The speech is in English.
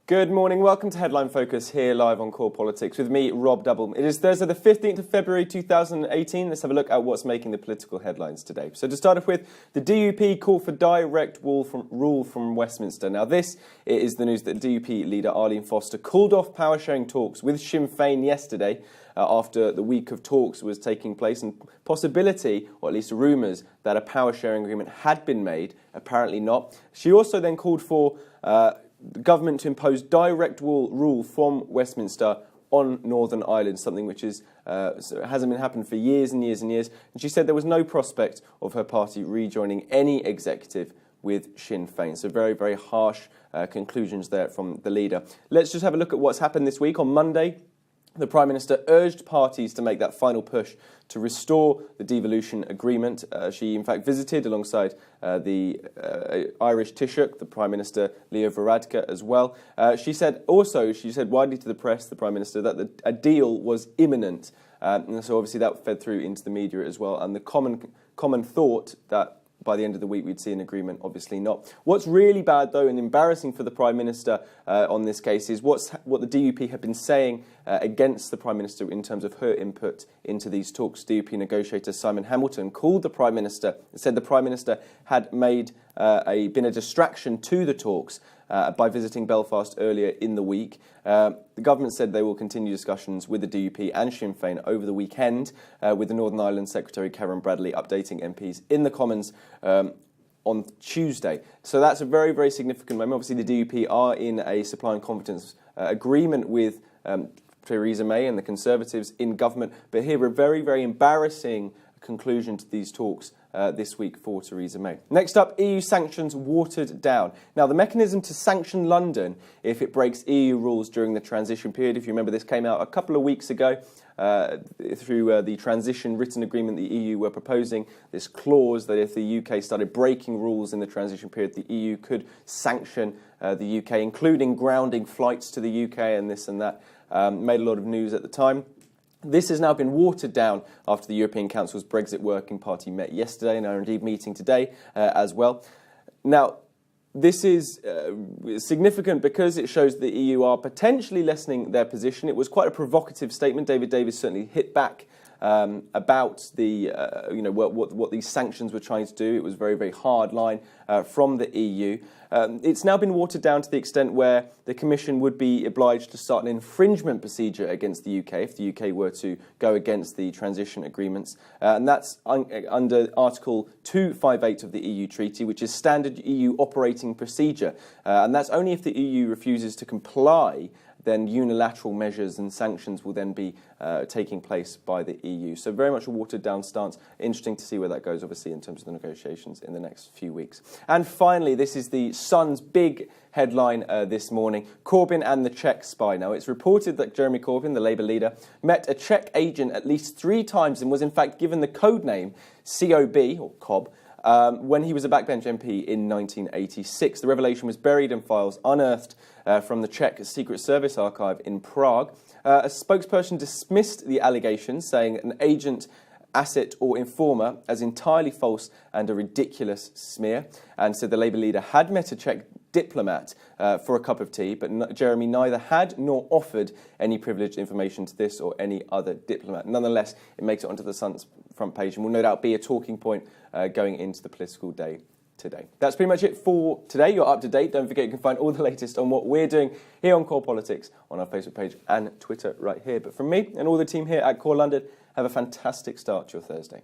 Good morning, welcome to Headline Focus here live on Core Politics with me, Rob Double. It is Thursday the 15th of February 2018. Let's have a look at what's making the political headlines today. So to start off with, the DUP call for direct rule from Westminster. Now this is the news that DUP leader Arlene Foster called off power-sharing talks with Sinn Féin yesterday after the week of talks was taking place and possibility, or at least rumours, that a power-sharing agreement had been made. Apparently not. She also then called for the government to impose direct rule from Westminster on Northern Ireland, something which hasn't been happened for years and years and years. And she said there was no prospect of her party rejoining any executive with Sinn Féin. So very, very harsh conclusions there from the leader. Let's just have a look at what's happened this week. On Monday, the Prime Minister urged parties to make that final push to restore the devolution agreement. She, in fact, visited alongside the Irish Taoiseach, the Prime Minister Leo Varadkar, as well. She said widely to the press, the Prime Minister, that a deal was imminent. And so obviously that fed through into the media as well. And the common thought that by the end of the week we'd see an agreement, obviously not. What's really bad, though, and embarrassing for the Prime Minister on this case is what the DUP have been saying against the Prime Minister in terms of her input into these talks. DUP negotiator Simon Hamilton called the Prime Minister and said the Prime Minister had been a distraction to the talks by visiting Belfast earlier in the week. The government said they will continue discussions with the DUP and Sinn Féin over the weekend, with the Northern Ireland Secretary Karen Bradley updating MPs in the Commons on Tuesday. So that's a very, very significant moment. Obviously, the DUP are in a supply and confidence agreement with Theresa May and the Conservatives in government, but here a very, very embarrassing conclusion to these talks this week for Theresa May. Next up, EU sanctions watered down. Now, the mechanism to sanction London if it breaks EU rules during the transition period, if you remember, this came out a couple of weeks ago through the transition written agreement the EU were proposing, this clause that if the UK started breaking rules in the transition period, the EU could sanction the UK, including grounding flights to the UK and this and that. Made a lot of news at the time. This has now been watered down after the European Council's Brexit Working Party met yesterday and are indeed meeting today as well. Now, this is significant because it shows the EU are potentially lessening their position. It was quite a provocative statement. David Davis certainly hit back about the what these sanctions were trying to do. It was a very, very hard line from the EU. It's now been watered down to the extent where the Commission would be obliged to start an infringement procedure against the UK if the UK were to go against the transition agreements. And that's under Article 258 of the EU Treaty, which is standard EU operating procedure. And that's only if the EU refuses to comply, then unilateral measures and sanctions will then be taking place by the EU. So very much a watered-down stance. Interesting to see where that goes, obviously, in terms of the negotiations in the next few weeks. And finally, this is the Sun's big headline this morning, Corbyn and the Czech Spy. Now, it's reported that Jeremy Corbyn, the Labour leader, met a Czech agent at least 3 times and was, in fact, given the code name COB, or Cobb, when he was a backbench MP in 1986. The revelation was buried in files unearthed from the Czech Secret Service archive in Prague. A spokesperson dismissed the allegations, saying an agent, asset or informer as entirely false and a ridiculous smear, and said the Labour leader had met a Czech diplomat for a cup of tea, but Jeremy neither had nor offered any privileged information to this or any other diplomat. Nonetheless, it makes it onto the Sun's front page and will no doubt be a talking point going into the political day today. That's pretty much it for today. You're up to date. Don't forget you can find all the latest on what we're doing here on Core Politics on our Facebook page and Twitter right here. But from me and all the team here at Core London, have a fantastic start to your Thursday.